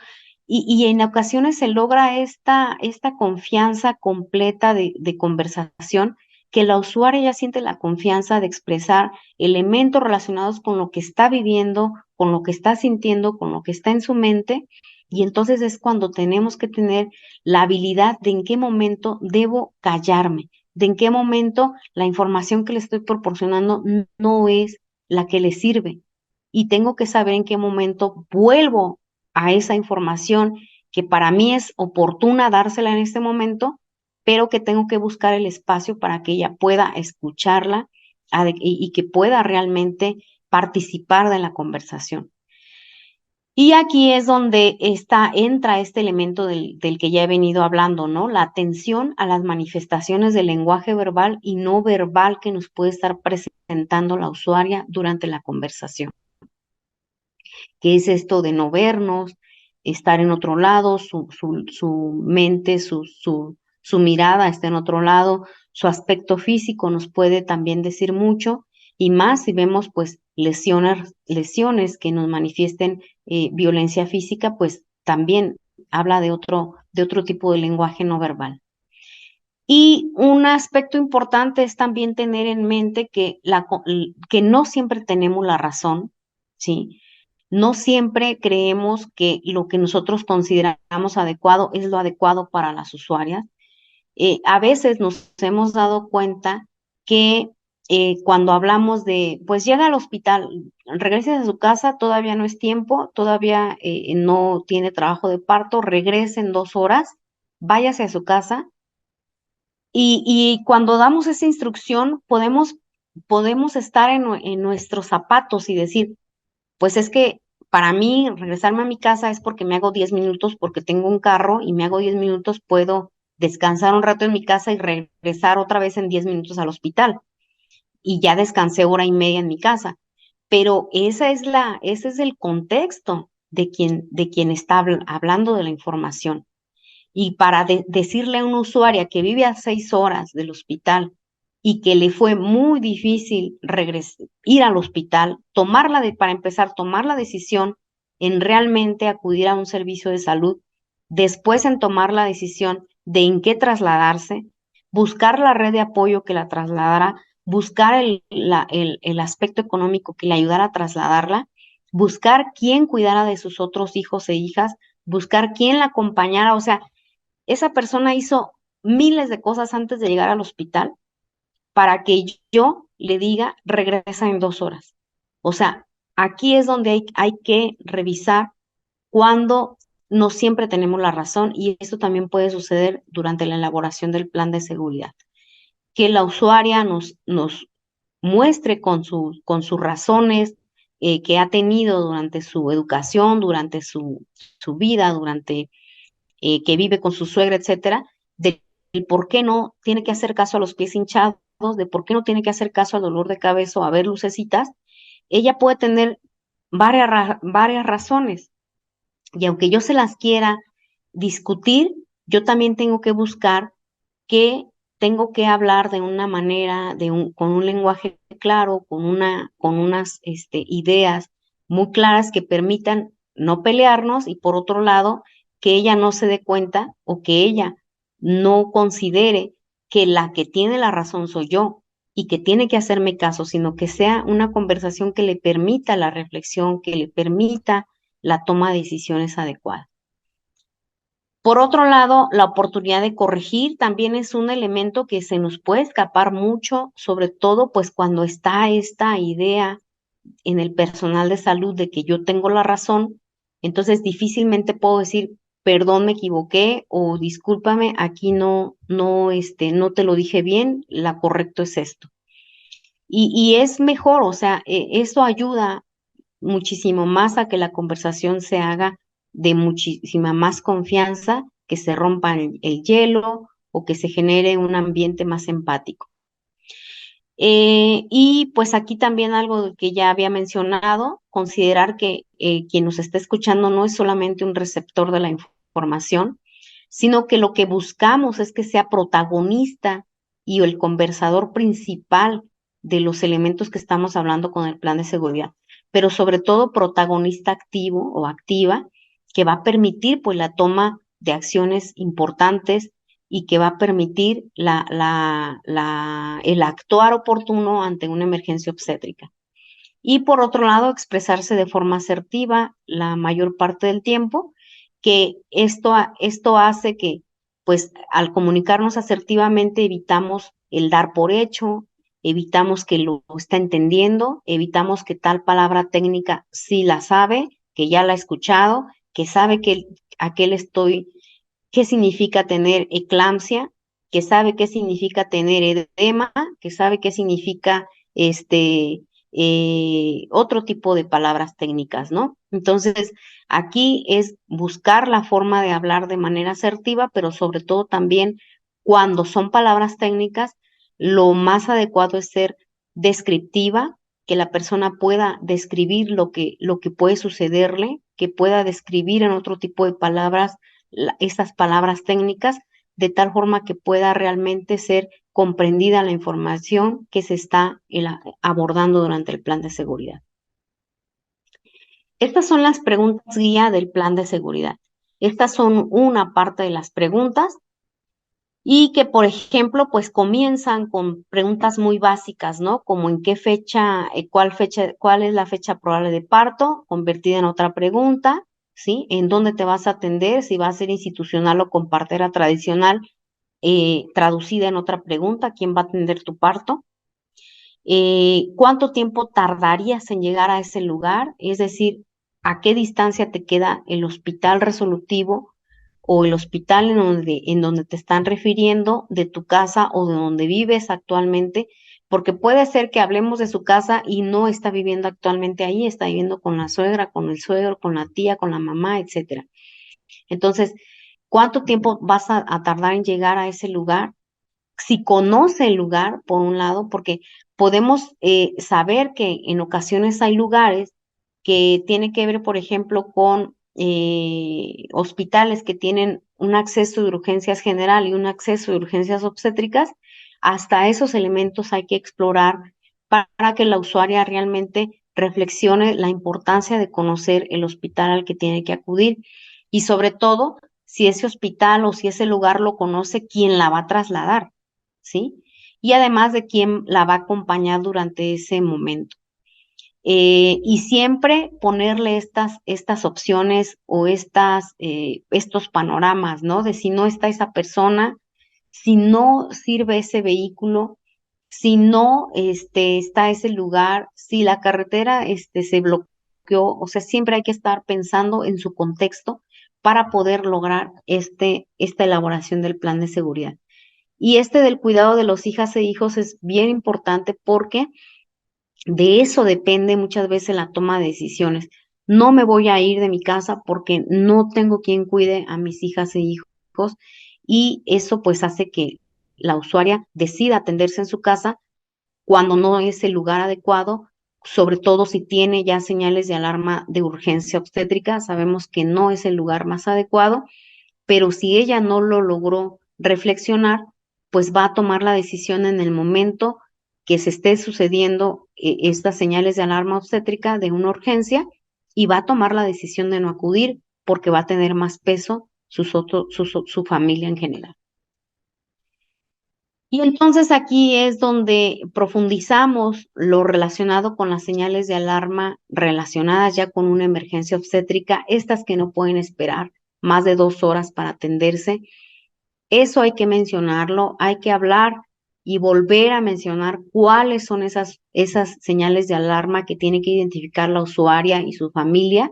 y en ocasiones se logra esta confianza completa de conversación, que la usuaria ya siente la confianza de expresar elementos relacionados con lo que está viviendo, con lo que está sintiendo, con lo que está en su mente, Y entonces es cuando tenemos que tener la habilidad de en qué momento debo callarme, de en qué momento la información que le estoy proporcionando no es la que le sirve. Y tengo que saber en qué momento vuelvo a esa información que para mí es oportuna dársela en este momento, pero que tengo que buscar el espacio para que ella pueda escucharla y que pueda realmente participar de la conversación. Y aquí es donde entra este elemento del que ya he venido hablando, ¿no? La atención a las manifestaciones del lenguaje verbal y no verbal que nos puede estar presentando la usuaria durante la conversación. ¿Qué es esto de no vernos, estar en otro lado, su mente, su mirada está en otro lado, su aspecto físico nos puede también decir mucho, y más si vemos pues lesiones que nos manifiesten violencia física, pues también habla de otro tipo de lenguaje no verbal. Y un aspecto importante es también tener en mente que no siempre tenemos la razón, ¿sí? No siempre creemos que lo que nosotros consideramos adecuado es lo adecuado para las usuarias. A veces nos hemos dado cuenta que cuando hablamos de, pues llega al hospital, regrese a su casa, todavía no es tiempo, todavía no tiene trabajo de parto, regrese en 2 horas, váyase a su casa. Y cuando damos esa instrucción, podemos estar en nuestros zapatos y decir, pues es que para mí regresarme a mi casa es porque me hago 10 minutos, porque tengo un carro y me hago 10 minutos, puedo descansar un rato en mi casa y regresar otra vez en 10 minutos al hospital. Y ya descansé hora y media en mi casa. Pero ese es el contexto de quien está hablando de la información. Y para decirle a una usuaria que vive a 6 horas del hospital y que le fue muy difícil ir al hospital, para empezar, tomar la decisión en realmente acudir a un servicio de salud, después en tomar la decisión de en qué trasladarse, buscar la red de apoyo que la trasladara, buscar el aspecto económico que le ayudara a trasladarla, buscar quién cuidara de sus otros hijos e hijas, buscar quién la acompañara, o sea, esa persona hizo miles de cosas antes de llegar al hospital para que yo le diga, regresa en 2 horas. O sea, aquí es donde hay que revisar cuando no siempre tenemos la razón, y esto también puede suceder durante la elaboración del plan de seguridad. Que la usuaria nos muestre con sus razones que ha tenido durante su educación, durante su vida, durante que vive con su suegra, etcétera, del por qué no tiene que hacer caso a los pies hinchados, de por qué no tiene que hacer caso al dolor de cabeza o a ver lucecitas. Ella puede tener varias razones, y aunque yo se las quiera discutir, yo también tengo que buscar que tengo que hablar de una manera, con un lenguaje claro, con unas ideas muy claras que permitan no pelearnos, y por otro lado, que ella no se dé cuenta o que ella no considere que la que tiene la razón soy yo y que tiene que hacerme caso, sino que sea una conversación que le permita la reflexión, que le permita la toma de decisiones adecuadas. Por otro lado, la oportunidad de corregir también es un elemento que se nos puede escapar mucho, sobre todo pues cuando está esta idea en el personal de salud de que yo tengo la razón. Entonces difícilmente puedo decir, perdón, me equivoqué, o discúlpame, aquí no te lo dije bien, la correcto es esto. Y es mejor, o sea, eso ayuda muchísimo más a que la conversación se haga de muchísima más confianza, que se rompa el hielo o que se genere un ambiente más empático. Y pues aquí también algo que ya había mencionado, considerar que quien nos está escuchando no es solamente un receptor de la información, sino que lo que buscamos es que sea protagonista y el conversador principal de los elementos que estamos hablando con el plan de seguridad, pero sobre todo protagonista activo o activa, que va a permitir pues la toma de acciones importantes y que va a permitir el actuar oportuno ante una emergencia obstétrica. Y por otro lado, expresarse de forma asertiva la mayor parte del tiempo, que esto hace que, pues, al comunicarnos asertivamente evitamos el dar por hecho, evitamos que lo está entendiendo, evitamos que tal palabra técnica sí la sabe, que ya la ha escuchado, que sabe que a qué le estoy, qué significa tener eclampsia, que sabe qué significa tener edema, que sabe qué significa otro tipo de palabras técnicas, ¿no? Entonces, aquí es buscar la forma de hablar de manera asertiva, pero sobre todo también cuando son palabras técnicas, lo más adecuado es ser descriptiva, que la persona pueda describir lo que puede sucederle, que pueda describir en otro tipo de palabras estas palabras técnicas, de tal forma que pueda realmente ser comprendida la información que se está abordando durante el plan de seguridad. Estas son las preguntas guía del plan de seguridad. Estas son una parte de las preguntas y que, por ejemplo, pues comienzan con preguntas muy básicas, ¿no? Como en qué fecha, cuál es la fecha probable de parto, convertida en otra pregunta, ¿sí? En dónde te vas a atender, si va a ser institucional o con partera tradicional, traducida en otra pregunta, ¿quién va a atender tu parto? ¿Cuánto tiempo tardarías en llegar a ese lugar? Es decir, ¿a qué distancia te queda el hospital resolutivo o el hospital en donde te están refiriendo de tu casa o de donde vives actualmente? Porque puede ser que hablemos de su casa y no está viviendo actualmente ahí, está viviendo con la suegra, con el suegro, con la tía, con la mamá, etcétera. Entonces, ¿cuánto tiempo vas a tardar en llegar a ese lugar? Si conoce el lugar, por un lado, porque podemos saber que en ocasiones hay lugares que tienen que ver, por ejemplo, con hospitales que tienen un acceso de urgencias general y un acceso de urgencias obstétricas. Hasta esos elementos hay que explorar para que la usuaria realmente reflexione la importancia de conocer el hospital al que tiene que acudir y sobre todo si ese hospital o si ese lugar lo conoce, quién la va a trasladar, ¿sí? Y además de quién la va a acompañar durante ese momento. Y siempre ponerle estas opciones o estos panoramas, ¿no? De si no está esa persona, si no sirve ese vehículo, si no está ese lugar, si la carretera se bloqueó, o sea, siempre hay que estar pensando en su contexto para poder lograr esta elaboración del plan de seguridad. Y del cuidado de los hijas e hijos es bien importante porque de eso depende muchas veces la toma de decisiones. No me voy a ir de mi casa porque no tengo quien cuide a mis hijas e hijos y eso pues hace que la usuaria decida atenderse en su casa cuando no es el lugar adecuado, sobre todo si tiene ya señales de alarma de urgencia obstétrica. Sabemos que no es el lugar más adecuado, pero si ella no lo logró reflexionar, pues va a tomar la decisión en el momento que se esté sucediendo estas señales de alarma obstétrica de una urgencia y va a tomar la decisión de no acudir porque va a tener más peso su familia en general. Y entonces aquí es donde profundizamos lo relacionado con las señales de alarma relacionadas ya con una emergencia obstétrica, estas que no pueden esperar más de 2 horas para atenderse. Eso hay que mencionarlo, hay que hablar y volver a mencionar cuáles son esas señales de alarma que tiene que identificar la usuaria y su familia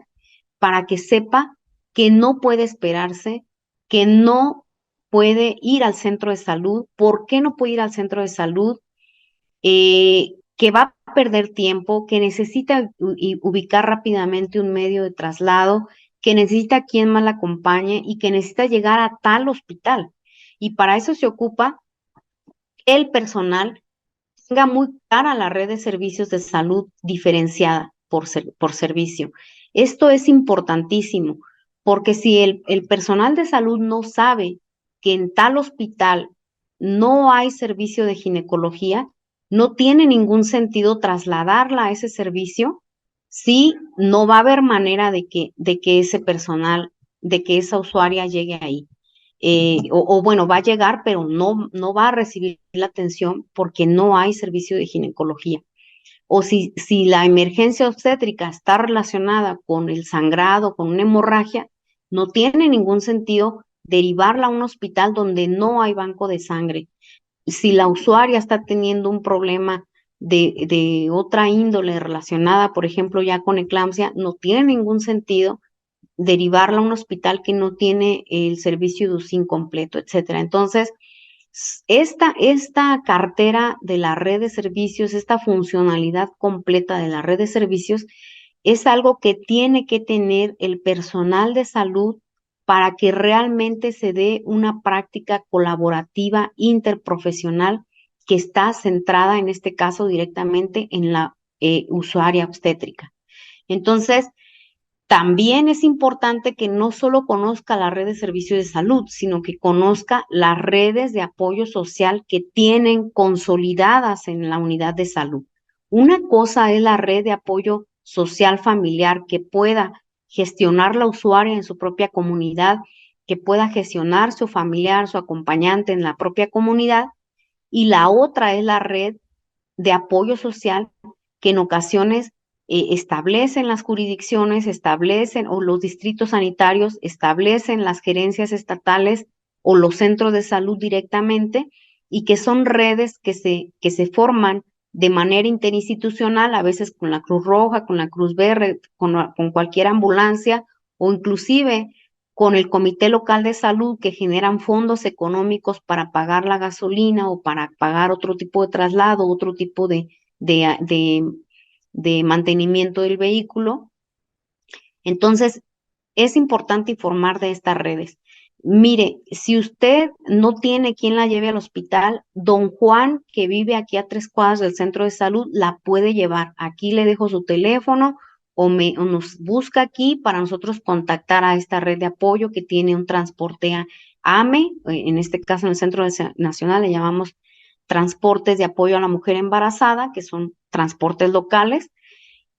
para que sepa que no puede esperarse, que no puede ir al centro de salud. ¿Por qué no puede ir al centro de salud? Que va a perder tiempo, que necesita ubicar rápidamente un medio de traslado, que necesita quien más la acompañe y que necesita llegar a tal hospital. Y para eso se ocupa el personal tenga muy clara la red de servicios de salud diferenciada por servicio. Esto es importantísimo, porque si el personal de salud no sabe que en tal hospital no hay servicio de ginecología, no tiene ningún sentido trasladarla a ese servicio si no va a haber manera de que ese personal, de que esa usuaria llegue ahí. Bueno, va a llegar, pero no va a recibir la atención porque no hay servicio de ginecología. O si la emergencia obstétrica está relacionada con el sangrado, con una hemorragia, No tiene ningún sentido derivarla a un hospital donde no hay banco de sangre. Si la usuaria está teniendo un problema de otra índole relacionada, por ejemplo, ya con eclampsia, no tiene ningún sentido derivarla a un hospital que no tiene el servicio de UCIN completo, etcétera. Entonces, esta cartera de la red de servicios, esta funcionalidad completa de la red de servicios, es algo que tiene que tener el personal de salud para que realmente se dé una práctica colaborativa interprofesional que está centrada en este caso directamente en la usuaria obstétrica. Entonces, también es importante que no solo conozca la red de servicios de salud, sino que conozca las redes de apoyo social que tienen consolidadas en la unidad de salud. Una cosa es la red de apoyo social familiar que pueda gestionar la usuaria en su propia comunidad, que pueda gestionar su familiar, su acompañante en la propia comunidad, y la otra es la red de apoyo social que en ocasiones establecen las jurisdicciones, establecen o los distritos sanitarios, establecen las gerencias estatales o los centros de salud directamente y que son redes que se forman de manera interinstitucional, a veces con la Cruz Roja, con la Cruz Verde, con cualquier ambulancia o inclusive con el Comité Local de Salud que generan fondos económicos para pagar la gasolina o para pagar otro tipo de traslado, otro tipo de, de, de mantenimiento del vehículo. Entonces, es importante informar de estas redes. Mire, si usted no tiene quien la lleve al hospital, don Juan, que vive aquí a 3 cuadras del centro de salud, la puede llevar. Aquí le dejo su teléfono o nos busca aquí para nosotros contactar a esta red de apoyo que tiene un transporte AME, en este caso en el Centro Nacional le llamamos transportes de apoyo a la mujer embarazada, que son transportes locales,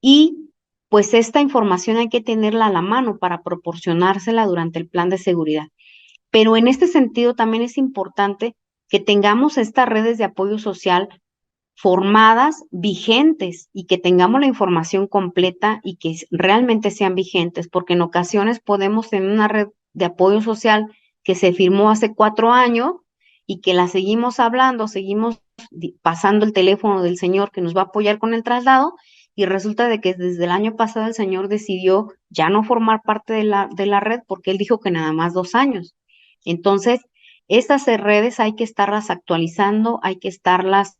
y pues esta información hay que tenerla a la mano para proporcionársela durante el plan de seguridad. Pero en este sentido también es importante que tengamos estas redes de apoyo social formadas, vigentes y que tengamos la información completa y que realmente sean vigentes, porque en ocasiones podemos tener una red de apoyo social que se firmó hace 4 años y que la seguimos hablando, seguimos pasando el teléfono del señor que nos va a apoyar con el traslado y resulta de que desde el año pasado el señor decidió ya no formar parte de la red porque él dijo que nada más 2 años. Entonces, estas redes hay que estarlas actualizando, hay que estarlas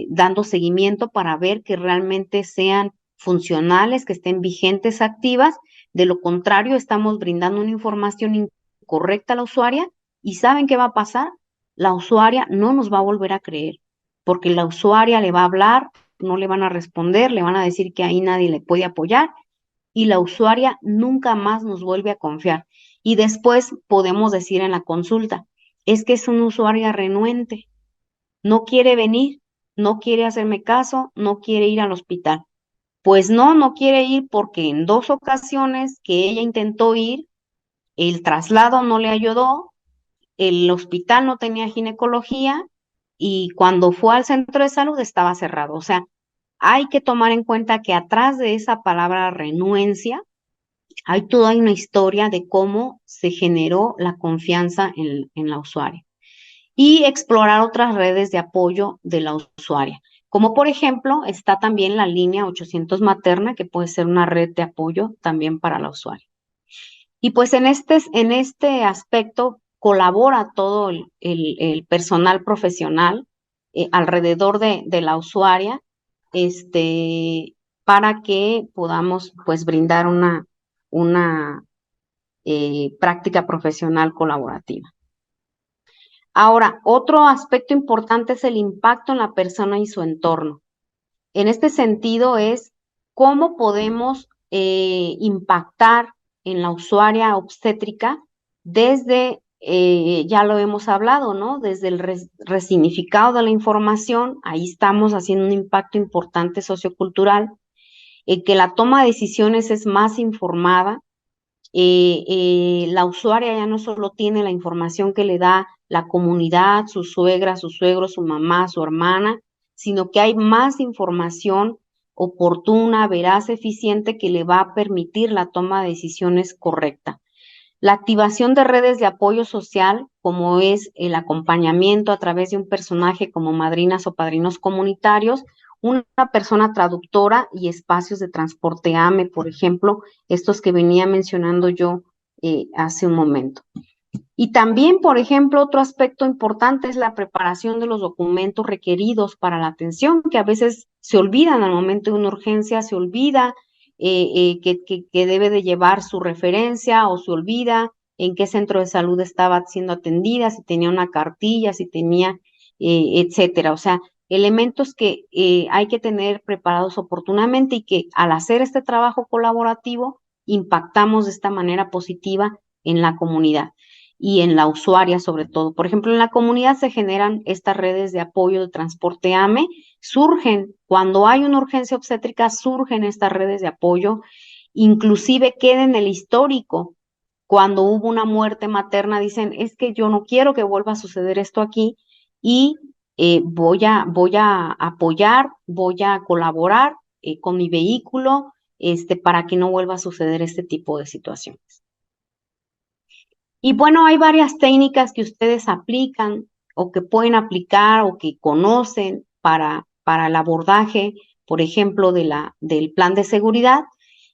dando seguimiento para ver que realmente sean funcionales, que estén vigentes, activas. De lo contrario, estamos brindando una información incorrecta a la usuaria y ¿saben qué va a pasar? La usuaria no nos va a volver a creer, porque la usuaria le va a hablar, no le van a responder, le van a decir que ahí nadie le puede apoyar y la usuaria nunca más nos vuelve a confiar. Y después podemos decir en la consulta, es que es una usuaria renuente, no quiere venir, no quiere hacerme caso, no quiere ir al hospital. Pues no, no quiere ir porque en 2 ocasiones que ella intentó ir, el traslado no le ayudó, el hospital no tenía ginecología y cuando fue al centro de salud estaba cerrado. O sea, hay que tomar en cuenta que atrás de esa palabra renuencia hay toda una historia de cómo se generó la confianza en la usuaria y explorar otras redes de apoyo de la usuaria. Como por ejemplo, está también la línea 800 materna, que puede ser una red de apoyo también para la usuaria. Y pues en este aspecto colabora todo el personal profesional alrededor de la usuaria, para que podamos pues brindar una práctica profesional colaborativa. Ahora, otro aspecto importante es el impacto en la persona y su entorno. En este sentido es cómo podemos impactar en la usuaria obstétrica desde, ya lo hemos hablado, ¿no? Desde el resignificado de la información, ahí estamos haciendo un impacto importante sociocultural, que la toma de decisiones es más informada, la usuaria ya no solo tiene la información que le da la comunidad, su suegra, su suegro, su mamá, su hermana, sino que hay más información oportuna, veraz, eficiente, que le va a permitir la toma de decisiones correcta. La activación de redes de apoyo social, como es el acompañamiento a través de un personaje como madrinas o padrinos comunitarios, una persona traductora y espacios de transporte AME, por ejemplo, estos que venía mencionando yo hace un momento. Y también, por ejemplo, otro aspecto importante es la preparación de los documentos requeridos para la atención, que a veces se olvidan al momento de una urgencia, se olvida que debe de llevar su referencia o se olvida en qué centro de salud estaba siendo atendida, si tenía una cartilla, si tenía, etcétera. O sea, elementos que hay que tener preparados oportunamente y que al hacer este trabajo colaborativo impactamos de esta manera positiva en la comunidad y en la usuaria sobre todo. Por ejemplo, en la comunidad se generan estas redes de apoyo de transporte AME, surgen, cuando hay una urgencia obstétrica, surgen estas redes de apoyo, inclusive queda en el histórico. Cuando hubo una muerte materna, dicen, es que yo no quiero que vuelva a suceder esto aquí y voy a apoyar, voy a colaborar con mi vehículo para que no vuelva a suceder este tipo de situaciones. Y bueno, hay varias técnicas que ustedes aplican o que pueden aplicar o que conocen para el abordaje, por ejemplo, del plan de seguridad,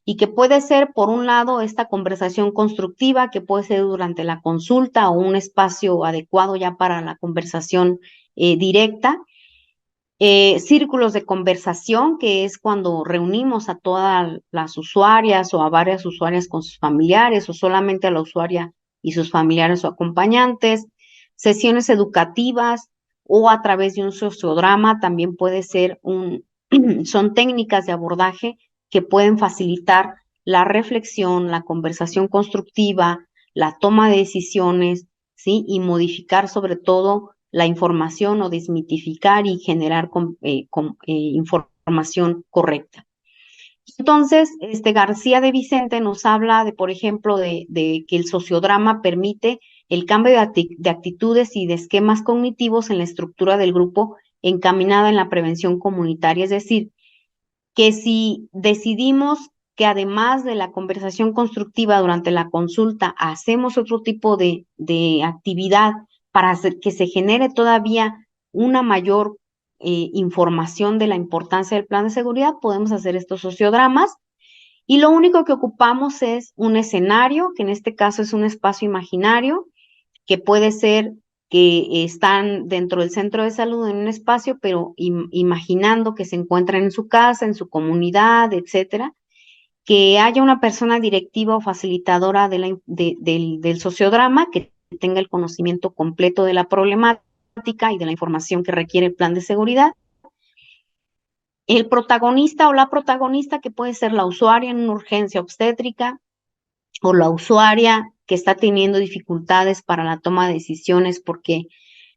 y que puede ser, por un lado, esta conversación constructiva, que puede ser durante la consulta o un espacio adecuado ya para la conversación directa. Círculos de conversación, que es cuando reunimos a todas las usuarias o a varias usuarias con sus familiares o solamente a la usuaria y sus familiares o acompañantes. Sesiones educativas o a través de un sociodrama también puede ser son técnicas de abordaje que pueden facilitar la reflexión, la conversación constructiva, la toma de decisiones, ¿sí? Y modificar sobre todo la información o desmitificar y generar información correcta. Entonces, García de Vicente nos habla de, por ejemplo, de que el sociodrama permite el cambio de actitudes y de esquemas cognitivos en la estructura del grupo encaminada en la prevención comunitaria. Es decir, que si decidimos que además de la conversación constructiva durante la consulta, hacemos otro tipo de actividad para que se genere todavía una mayor información de la importancia del plan de seguridad, podemos hacer estos sociodramas. Y lo único que ocupamos es un escenario, que en este caso es un espacio imaginario, que puede ser que están dentro del centro de salud en un espacio, pero imaginando que se encuentran en su casa, en su comunidad, etcétera, que haya una persona directiva o facilitadora del sociodrama que tenga el conocimiento completo de la problemática y de la información que requiere el plan de seguridad. El protagonista o la protagonista, que puede ser la usuaria en una urgencia obstétrica o la usuaria que está teniendo dificultades para la toma de decisiones porque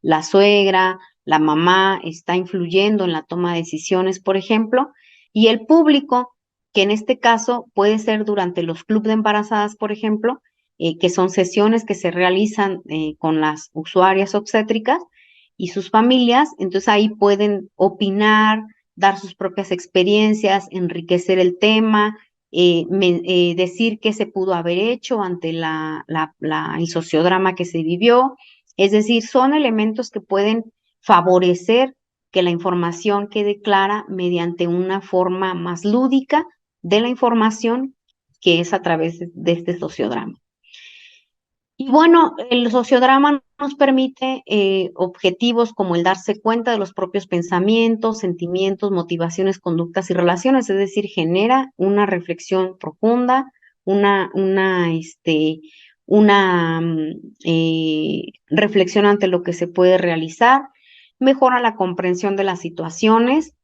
la suegra, la mamá está influyendo en la toma de decisiones, por ejemplo, y el público, que en este caso puede ser durante los clubes de embarazadas, por ejemplo, que son sesiones que se realizan con las usuarias obstétricas y sus familias, entonces ahí pueden opinar, dar sus propias experiencias, enriquecer el tema, decir qué se pudo haber hecho ante el sociodrama que se vivió. Es decir, son elementos que pueden favorecer que la información quede clara mediante una forma más lúdica de la información, que es a través de este sociodrama. Y bueno, el sociodrama nos permite objetivos como el darse cuenta de los propios pensamientos, sentimientos, motivaciones, conductas y relaciones, es decir, genera una reflexión profunda, una reflexión ante lo que se puede realizar, mejora la comprensión de las situaciones,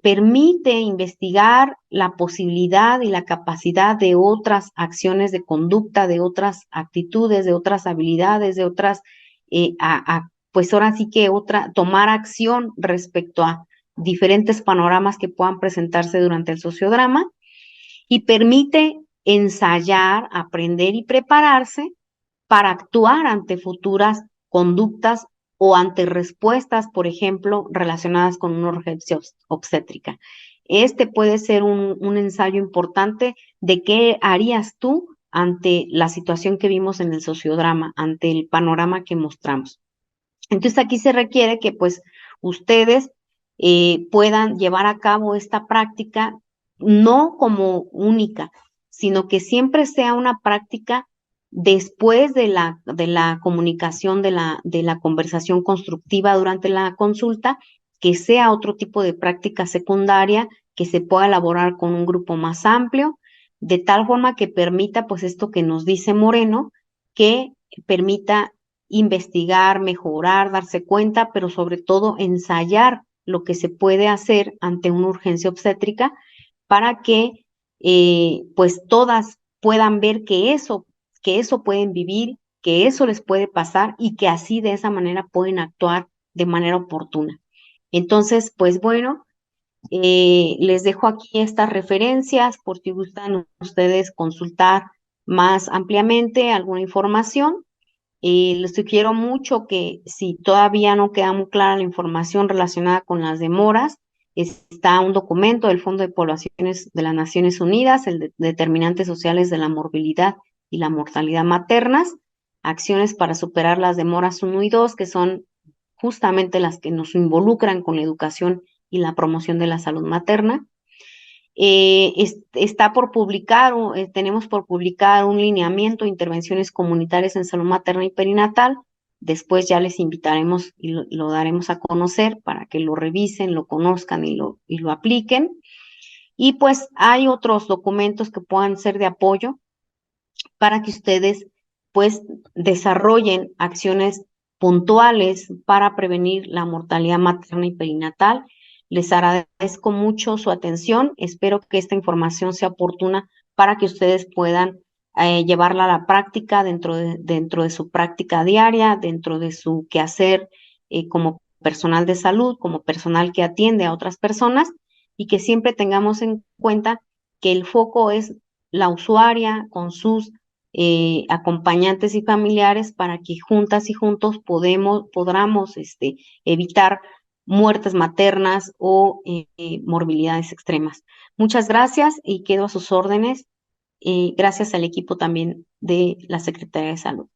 permite investigar la posibilidad y la capacidad de otras acciones de conducta, de otras actitudes, de otras habilidades, de otras, pues ahora sí que tomar acción respecto a diferentes panoramas que puedan presentarse durante el sociodrama, y permite ensayar, aprender y prepararse para actuar ante futuras conductas o ante respuestas, por ejemplo, relacionadas con una urgencia obstétrica. Este puede ser un ensayo importante de qué harías tú ante la situación que vimos en el sociodrama, ante el panorama que mostramos. Entonces aquí se requiere que pues ustedes puedan llevar a cabo esta práctica no como única, sino que siempre sea una práctica después de la comunicación, de la conversación constructiva durante la consulta, que sea otro tipo de práctica secundaria que se pueda elaborar con un grupo más amplio, de tal forma que permita pues esto que nos dice Moreno, que permita investigar, mejorar, darse cuenta, pero sobre todo ensayar lo que se puede hacer ante una urgencia obstétrica para que pues todas puedan ver que eso pueden vivir, que eso les puede pasar y que así de esa manera pueden actuar de manera oportuna. Entonces, pues bueno, les dejo aquí estas referencias por si gustan ustedes consultar más ampliamente alguna información. Les sugiero mucho que si todavía no queda muy clara la información relacionada con las demoras, está un documento del Fondo de Poblaciones de las Naciones Unidas, el de determinantes sociales de la morbilidad y la mortalidad maternas, acciones para superar las demoras 1 y 2, que son justamente las que nos involucran con la educación y la promoción de la salud materna. Está por publicar, tenemos por publicar un lineamiento de intervenciones comunitarias en salud materna y perinatal. Después ya les invitaremos y lo daremos a conocer para que lo revisen, lo conozcan y lo apliquen. Y pues hay otros documentos que puedan ser de apoyo para que ustedes pues desarrollen acciones puntuales para prevenir la mortalidad materna y perinatal. Les agradezco mucho su atención. Espero que esta información sea oportuna para que ustedes puedan llevarla a la práctica dentro de su práctica diaria, dentro de su quehacer como personal de salud, como personal que atiende a otras personas y que siempre tengamos en cuenta que el foco es la usuaria con sus acompañantes y familiares para que juntas y juntos podamos evitar muertes maternas o morbilidades extremas. Muchas gracias y quedo a sus órdenes. Gracias al equipo también de la Secretaría de Salud.